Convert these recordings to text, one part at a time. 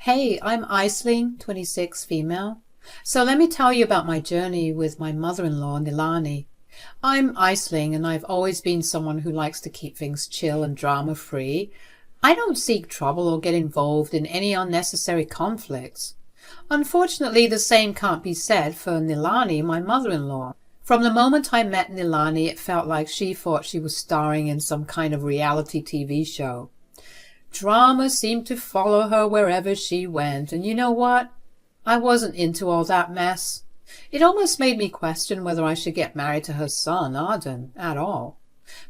Hey, I'm Aisling, 26, female. So let me tell you about my journey with my mother-in-law, Nilani. I'm Aisling, and I've always been someone who likes to keep things chill and drama-free. I don't seek trouble or get involved in any unnecessary conflicts. Unfortunately, the same can't be said for Nilani, my mother-in-law. From the moment I met Nilani, it felt like she thought she was starring in some kind of reality TV show. Drama seemed to follow her wherever she went, and you know what? I wasn't into all that mess. It almost made me question whether I should get married to her son, Arden, at all.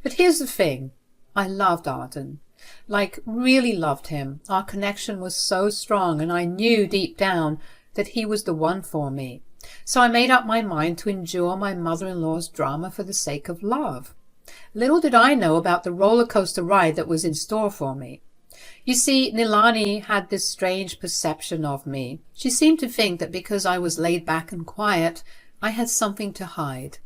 But here's the thing. I loved Arden. Really loved him. Our connection was so strong, and I knew deep down that he was the one for me. So I made up my mind to endure my mother-in-law's drama for the sake of love. Little did I know about the roller coaster ride that was in store for me. You see, Nilani had this strange perception of me. She seemed to think that because I was laid back and quiet, I had something to hide.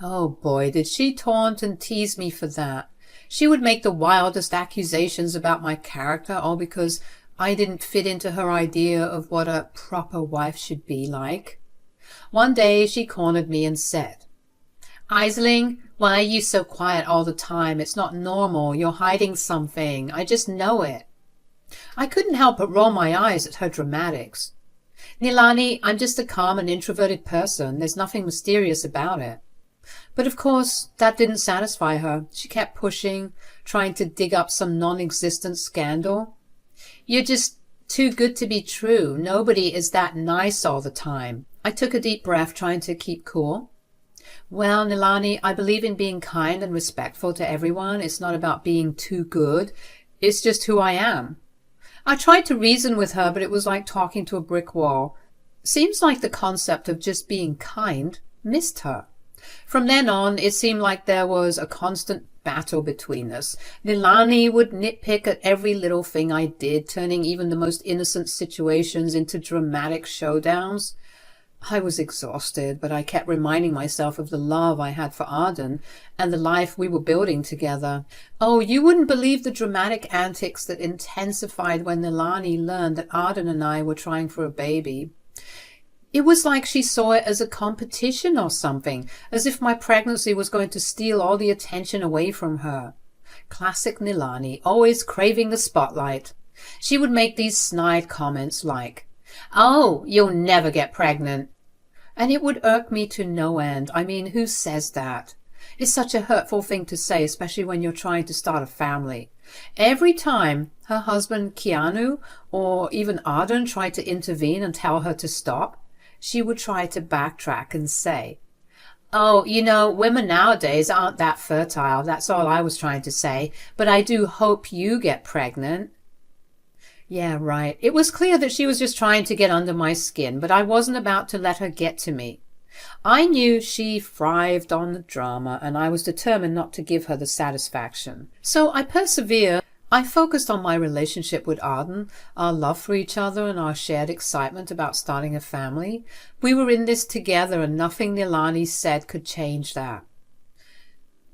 Oh boy, did she taunt and tease me for that. She would make the wildest accusations about my character, all because I didn't fit into her idea of what a proper wife should be like. One day she cornered me and said, "Aisling, why are you so quiet all the time? It's not normal. You're hiding something. I just know it." I couldn't help but roll my eyes at her dramatics. "Nilani, I'm just a calm and introverted person. There's nothing mysterious about it." But of course, that didn't satisfy her. She kept pushing, trying to dig up some non-existent scandal. "You're just too good to be true. Nobody is that nice all the time." I took a deep breath, trying to keep cool. "Well, Nilani, I believe in being kind and respectful to everyone. It's not about being too good. It's just who I am." I tried to reason with her, but it was like talking to a brick wall. Seems like the concept of just being kind missed her. From then on, it seemed like there was a constant battle between us. Nilani would nitpick at every little thing I did, turning even the most innocent situations into dramatic showdowns. I was exhausted, but I kept reminding myself of the love I had for Arden and the life we were building together. Oh, you wouldn't believe the dramatic antics that intensified when Nilani learned that Arden and I were trying for a baby. It was like she saw it as a competition or something, as if my pregnancy was going to steal all the attention away from her. Classic Nilani, always craving the spotlight. She would make these snide comments like, "Oh, you'll never get pregnant." And it would irk me to no end. I mean, who says that? It's such a hurtful thing to say, especially when you're trying to start a family. Every time her husband Keanu or even Arden tried to intervene and tell her to stop, she would try to backtrack and say, "Oh, women nowadays aren't that fertile. That's all I was trying to say. But I do hope you get pregnant." Yeah, right. It was clear that she was just trying to get under my skin, but I wasn't about to let her get to me. I knew she thrived on the drama, and I was determined not to give her the satisfaction. So I persevered. I focused on my relationship with Arden, our love for each other, and our shared excitement about starting a family. We were in this together, and nothing Nilani said could change that.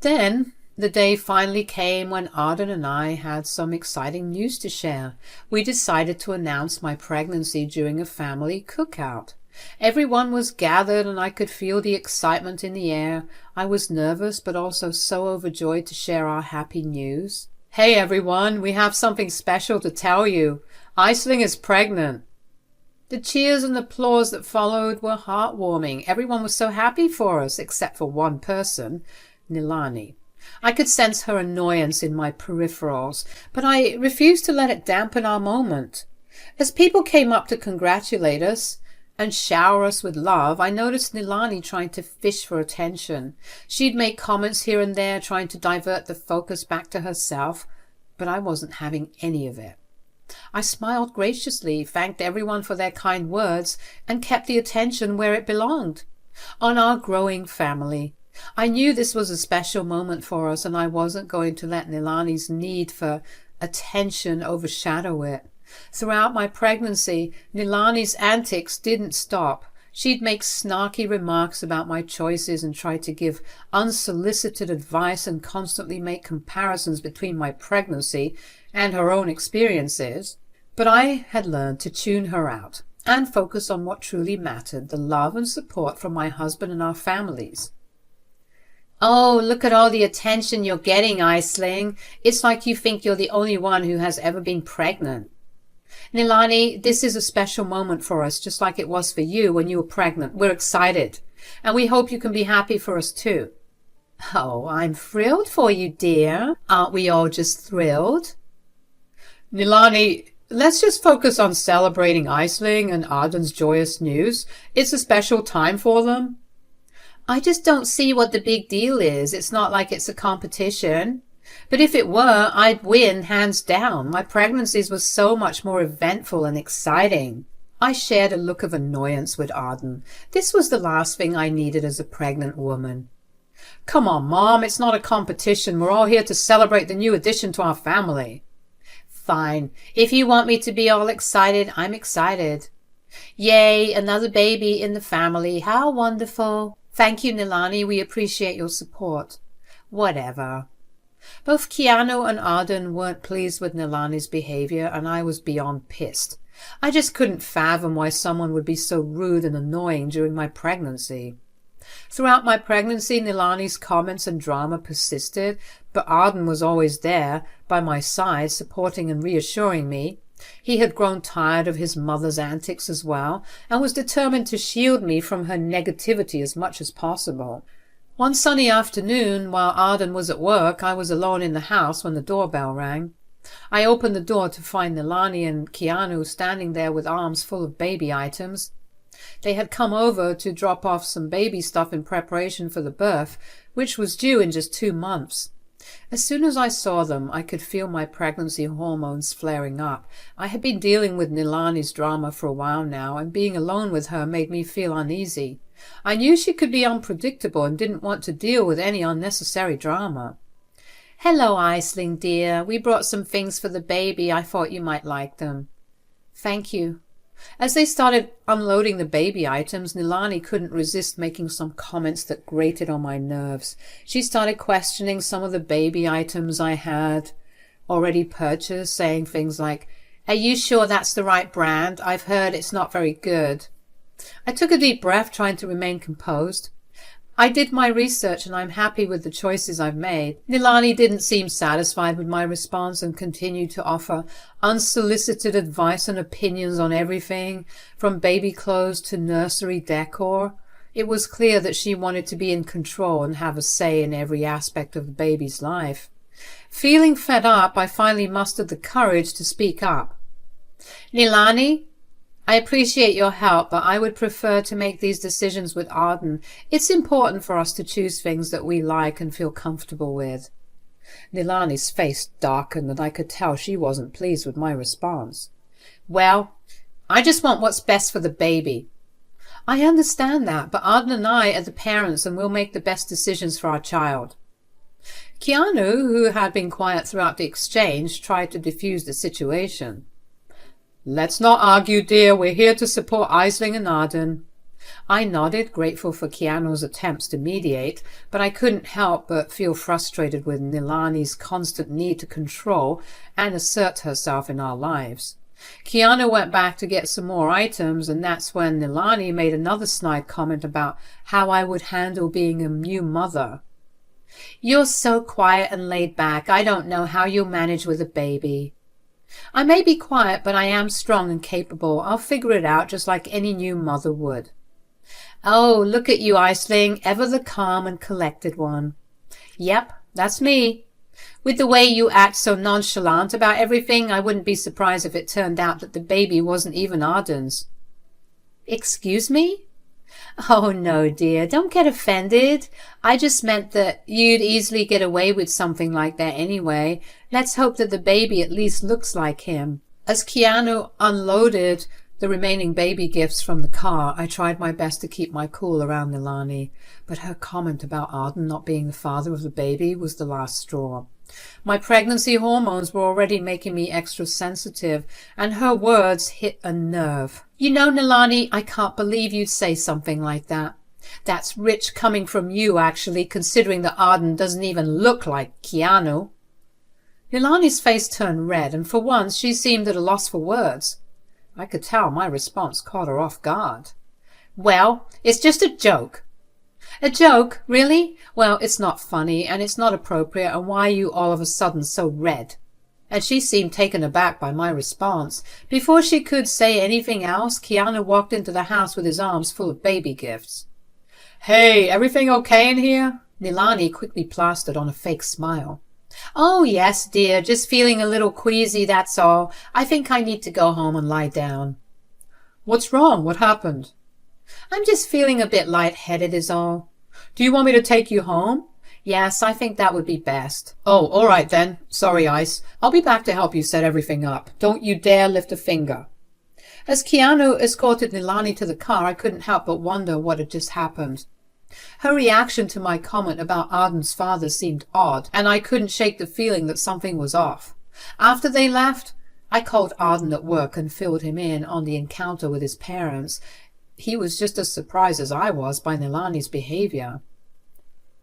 Then the day finally came when Arden and I had some exciting news to share. We decided to announce my pregnancy during a family cookout. Everyone was gathered, and I could feel the excitement in the air. I was nervous, but also so overjoyed to share our happy news. "Hey everyone, we have something special to tell you. Aisling is pregnant." The cheers and applause that followed were heartwarming. Everyone was so happy for us, except for one person, Nilani. I could sense her annoyance in my peripherals, but I refused to let it dampen our moment. As people came up to congratulate us and shower us with love, I noticed Nilani trying to fish for attention. She'd make comments here and there, trying to divert the focus back to herself, but I wasn't having any of it. I smiled graciously, thanked everyone for their kind words, and kept the attention where it belonged, on our growing family. I knew this was a special moment for us, and I wasn't going to let Nilani's need for attention overshadow it. Throughout my pregnancy, Nilani's antics didn't stop. She'd make snarky remarks about my choices and try to give unsolicited advice and constantly make comparisons between my pregnancy and her own experiences. But I had learned to tune her out and focus on what truly mattered, the love and support from my husband and our families. Oh, look at all the attention you're getting, Aisling. It's like you think you're the only one who has ever been pregnant. Nilani, this is a special moment for us, just like it was for you when you were pregnant. We're excited, and we hope you can be happy for us too. Oh, I'm thrilled for you, dear. Aren't we all just thrilled? Nilani, let's just focus on celebrating Aisling and Arden's joyous news. It's a special time for them. I just don't see what the big deal is. It's not like it's a competition. But if it were, I'd win hands down. My pregnancies were so much more eventful and exciting. I shared a look of annoyance with Arden. This was the last thing I needed as a pregnant woman. Come on, Mom, it's not a competition. We're all here to celebrate the new addition to our family. Fine. If you want me to be all excited, I'm excited. Yay, another baby in the family. How wonderful. Thank you, Nilani. We appreciate your support. Whatever. Both Keanu and Arden weren't pleased with Nilani's behavior, and I was beyond pissed. I just couldn't fathom why someone would be so rude and annoying during my pregnancy. Throughout my pregnancy, Nilani's comments and drama persisted, but Arden was always there, by my side, supporting and reassuring me. He had grown tired of his mother's antics as well, and was determined to shield me from her negativity as much as possible. One sunny afternoon, while Arden was at work, I was alone in the house when the doorbell rang. I opened the door to find Nilani and Keanu standing there with arms full of baby items. They had come over to drop off some baby stuff in preparation for the birth, which was due in just 2 months. As soon as I saw them, I could feel my pregnancy hormones flaring up. I had been dealing with Nilani's drama for a while now, and being alone with her made me feel uneasy. I knew she could be unpredictable and didn't want to deal with any unnecessary drama. Hello, Aisling, dear. We brought some things for the baby. I thought you might like them. Thank you. As they started unloading the baby items, Nilani couldn't resist making some comments that grated on my nerves. She started questioning some of the baby items I had already purchased, saying things like, "Are you sure that's the right brand? I've heard it's not very good." I took a deep breath, trying to remain composed. I did my research and I'm happy with the choices I've made. Nilani didn't seem satisfied with my response and continued to offer unsolicited advice and opinions on everything, from baby clothes to nursery decor. It was clear that she wanted to be in control and have a say in every aspect of the baby's life. Feeling fed up, I finally mustered the courage to speak up. Nilani, I appreciate your help, but I would prefer to make these decisions with Arden. It's important for us to choose things that we like and feel comfortable with. Nilani's face darkened, and I could tell she wasn't pleased with my response. Well, I just want what's best for the baby. I understand that, but Arden and I are the parents, and we'll make the best decisions for our child. Keanu, who had been quiet throughout the exchange, tried to defuse the situation. Let's not argue, dear. We're here to support Aisling and Arden. I nodded, grateful for Keanu's attempts to mediate, but I couldn't help but feel frustrated with Nilani's constant need to control and assert herself in our lives. Keanu went back to get some more items, and that's when Nilani made another snide comment about how I would handle being a new mother. You're so quiet and laid back. I don't know how you'll manage with a baby. I may be quiet, but I am strong and capable. I'll figure it out just like any new mother would. Oh, look at you, Aisling, ever the calm and collected one. Yep, that's me. With the way you act so nonchalant about everything, I wouldn't be surprised if it turned out that the baby wasn't even Arden's. Excuse me? Oh, no, dear, don't get offended. I just meant that you'd easily get away with something like that anyway. Let's hope that the baby at least looks like him. As Keanu unloaded the remaining baby gifts from the car, I tried my best to keep my cool around Nilani, but her comment about Arden not being the father of the baby was the last straw. My pregnancy hormones were already making me extra sensitive, and her words hit a nerve. You know, Nilani, I can't believe you'd say something like that. That's rich coming from you, actually, considering that Arden doesn't even look like Keanu. Nilani's face turned red, and for once she seemed at a loss for words. I could tell my response caught her off guard. Well, it's just a joke. A joke? Really? Well, it's not funny, and it's not appropriate, and why are you all of a sudden so red? And she seemed taken aback by my response. Before she could say anything else, Keanu walked into the house with his arms full of baby gifts. Hey, everything okay in here? Nilani quickly plastered on a fake smile. Oh, yes, dear, just feeling a little queasy, that's all. I think I need to go home and lie down. What's wrong? What happened? I'm just feeling a bit lightheaded is all. Do you want me to take you home? Yes, I think that would be best. Oh, all right then. Sorry, Ice. I'll be back to help you set everything up. Don't you dare lift a finger. As Keanu escorted Nilani to the car, I couldn't help but wonder what had just happened. Her reaction to my comment about Arden's father seemed odd, and I couldn't shake the feeling that something was off. After they left, I called Arden at work and filled him in on the encounter with his parents. He was just as surprised as I was by Nilani's behavior.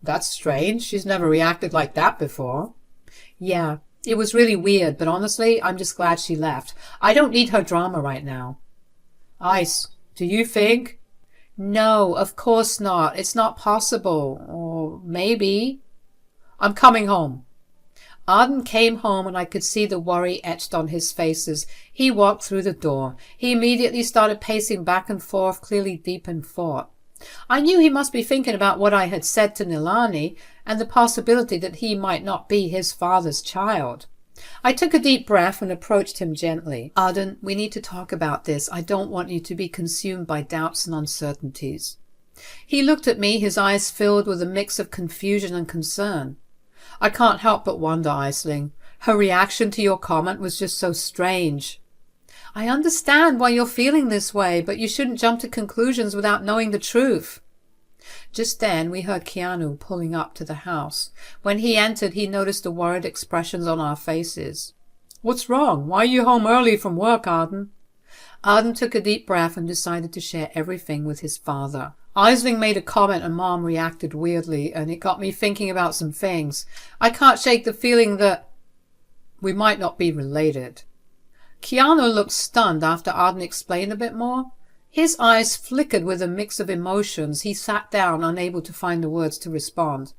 That's strange. She's never reacted like that before. Yeah, it was really weird, but honestly, I'm just glad she left. I don't need her drama right now. Ice, do you think? No, of course not. It's not possible. Or maybe. I'm coming home. Arden came home and I could see the worry etched on his face as he walked through the door. He immediately started pacing back and forth, clearly deep in thought. I knew he must be thinking about what I had said to Nilani and the possibility that he might not be his father's child. I took a deep breath and approached him gently. Arden, we need to talk about this. I don't want you to be consumed by doubts and uncertainties. He looked at me, his eyes filled with a mix of confusion and concern. I can't help but wonder, Aisling. Her reaction to your comment was just so strange. I understand why you're feeling this way, but you shouldn't jump to conclusions without knowing the truth. Just then we heard Keanu pulling up to the house. When he entered, he noticed the worried expressions on our faces. What's wrong? Why are you home early from work, Arden? Arden took a deep breath and decided to share everything with his father. Aisling made a comment and Mom reacted weirdly, and it got me thinking about some things. I can't shake the feeling that we might not be related. Keanu looked stunned after Arden explained a bit more. His eyes flickered with a mix of emotions. He sat down, unable to find the words to respond.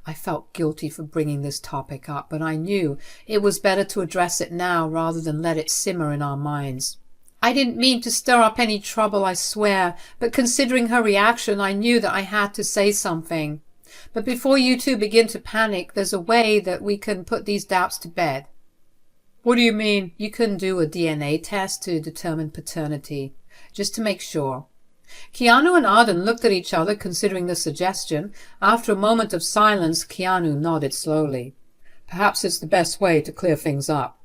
I felt guilty for bringing this topic up, but I knew it was better to address it now rather than let it simmer in our minds. I didn't mean to stir up any trouble, I swear, but considering her reaction, I knew that I had to say something. But before you two begin to panic, there's a way that we can put these doubts to bed. What do you mean? You can do a DNA test to determine paternity, just to make sure. Keanu and Arden looked at each other, considering the suggestion. After a moment of silence, Keanu nodded slowly. Perhaps it's the best way to clear things up.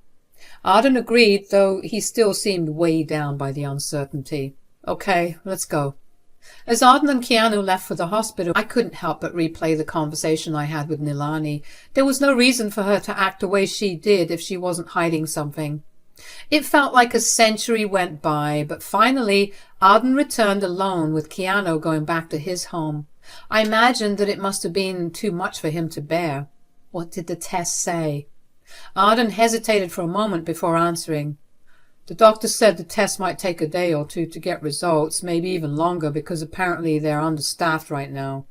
Arden agreed, though he still seemed weighed down by the uncertainty. Okay, let's go. As Arden and Keanu left for the hospital, I couldn't help but replay the conversation I had with Nilani. There was no reason for her to act the way she did if she wasn't hiding something. It felt like a century went by, but finally Arden returned alone with Keanu going back to his home. I imagined that it must have been too much for him to bear. What did the test say? Arden hesitated for a moment before answering. The doctor said the test might take a day or two to get results, maybe even longer, because apparently they're understaffed right now.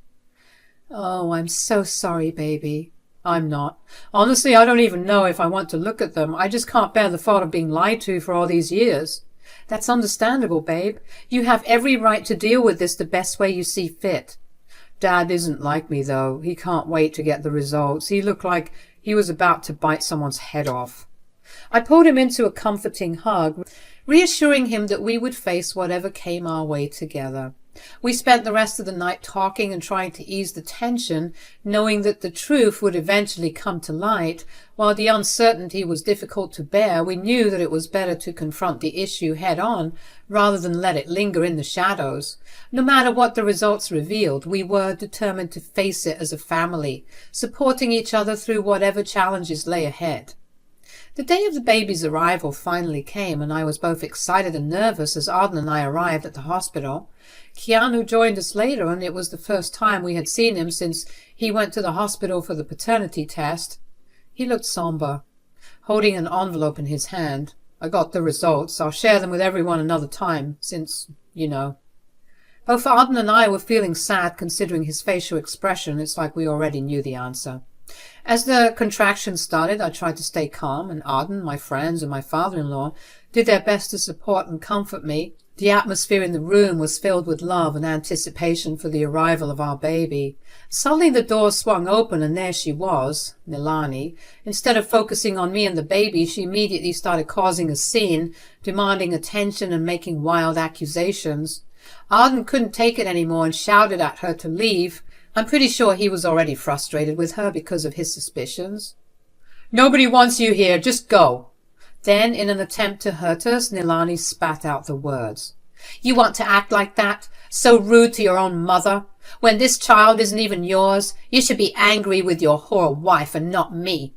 Oh, I'm so sorry, baby. I'm not. Honestly, I don't even know if I want to look at them. I just can't bear the thought of being lied to for all these years. That's understandable, babe. You have every right to deal with this the best way you see fit. Dad isn't like me, though. He can't wait to get the results. He looked like he was about to bite someone's head off. I pulled him into a comforting hug, reassuring him that we would face whatever came our way together. We spent the rest of the night talking and trying to ease the tension, knowing that the truth would eventually come to light. While the uncertainty was difficult to bear, we knew that it was better to confront the issue head-on rather than let it linger in the shadows. No matter what the results revealed, we were determined to face it as a family, supporting each other through whatever challenges lay ahead. The day of the baby's arrival finally came, and I was both excited and nervous as Arden and I arrived at the hospital. Keanu joined us later, and it was the first time we had seen him since he went to the hospital for the paternity test. He looked somber. holding an envelope in his hand. I got the results. I'll share them with everyone another time, since, you know. Both Arden and I were feeling sad considering his facial expression. It's like we already knew the answer. As the contractions started, I tried to stay calm, and Arden, my friends, and my father-in-law did their best to support and comfort me. The atmosphere in the room was filled with love and anticipation for the arrival of our baby. Suddenly the door swung open, and there she was, Nilani. Instead of focusing on me and the baby, she immediately started causing a scene, demanding attention and making wild accusations. Arden couldn't take it anymore and shouted at her to leave. I'm pretty sure he was already frustrated with her because of his suspicions. "Nobody wants you here. Just go." Then, in an attempt to hurt us, Nilani spat out the words. "You want to act like that? So rude to your own mother? When this child isn't even yours, you should be angry with your whore wife and not me."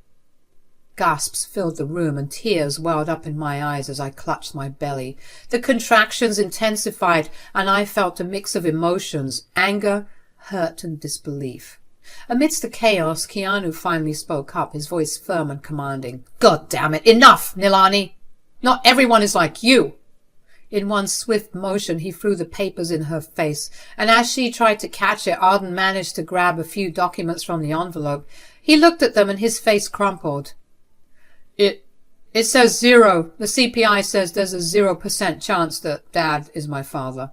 Gasps filled the room and tears welled up in my eyes as I clutched my belly. The contractions intensified, and I felt a mix of emotions: anger, hurt, and disbelief. Amidst the chaos, Keanu finally spoke up, his voice firm and commanding. "God damn it! Enough, Nilani! Not everyone is like you!" In one swift motion, he threw the papers in her face, and as she tried to catch it, Arden managed to grab a few documents from the envelope. He looked at them, and his face crumpled. It says 0. The CPI says there's a 0% chance that Dad is my father."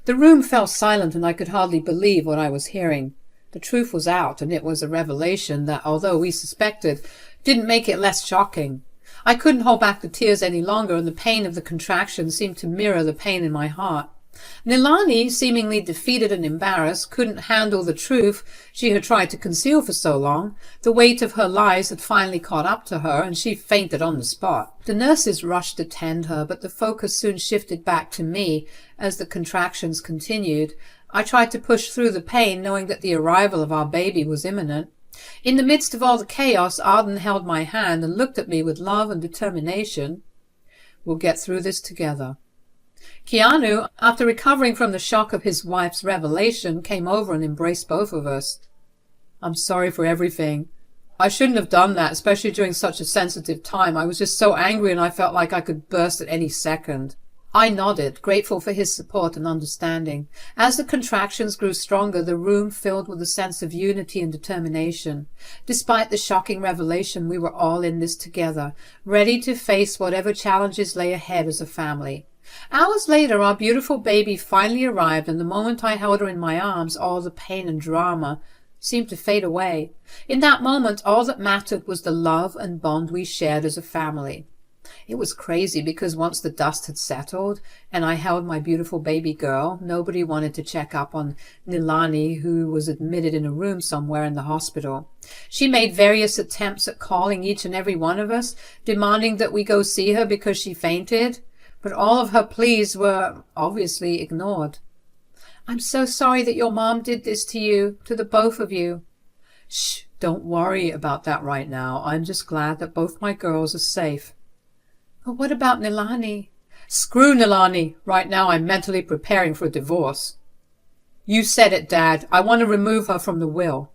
The room fell silent, and I could hardly believe what I was hearing. The truth was out, and it was a revelation that, although we suspected, didn't make it less shocking. I couldn't hold back the tears any longer, and the pain of the contraction seemed to mirror the pain in my heart. Nilani, seemingly defeated and embarrassed, couldn't handle the truth she had tried to conceal for so long. The weight of her lies had finally caught up to her, and she fainted on the spot. The nurses rushed to tend her, but the focus soon shifted back to me as the contractions continued. I tried to push through the pain, knowing that the arrival of our baby was imminent. In the midst of all the chaos, Arden held my hand and looked at me with love and determination. "We'll get through this together." Keanu, after recovering from the shock of his wife's revelation, came over and embraced both of us. "I'm sorry for everything. I shouldn't have done that, especially during such a sensitive time. I was just so angry and I felt like I could burst at any second." I nodded, grateful for his support and understanding. As the contractions grew stronger, the room filled with a sense of unity and determination. Despite the shocking revelation, we were all in this together, ready to face whatever challenges lay ahead as a family. Hours later, our beautiful baby finally arrived, and the moment I held her in my arms, all the pain and drama seemed to fade away. In that moment, all that mattered was the love and bond we shared as a family. It was crazy because once the dust had settled and I held my beautiful baby girl, nobody wanted to check up on Nilani, who was admitted in a room somewhere in the hospital. She made various attempts at calling each and every one of us, demanding that we go see her because she fainted, but all of her pleas were obviously ignored. "I'm so sorry that your mom did this to you, to the both of you." "Shh, don't worry about that right now. I'm just glad that both my girls are safe." "But what about Nilani?" "Screw Nilani. Right now I'm mentally preparing for a divorce." "You said it, Dad. I want to remove her from the will."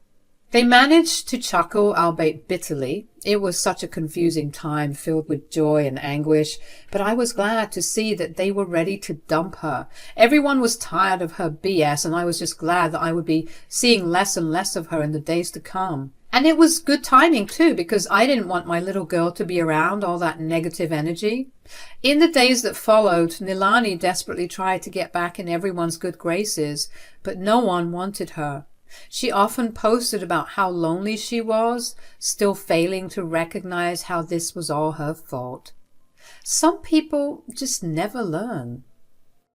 They managed to chuckle, albeit bitterly. It was such a confusing time, filled with joy and anguish, but I was glad to see that they were ready to dump her. Everyone was tired of her BS, and I was just glad that I would be seeing less and less of her in the days to come. And it was good timing too, because I didn't want my little girl to be around all that negative energy. In the days that followed, Nilani desperately tried to get back in everyone's good graces, but no one wanted her. She often posted about how lonely she was, still failing to recognize how this was all her fault. Some people just never learn.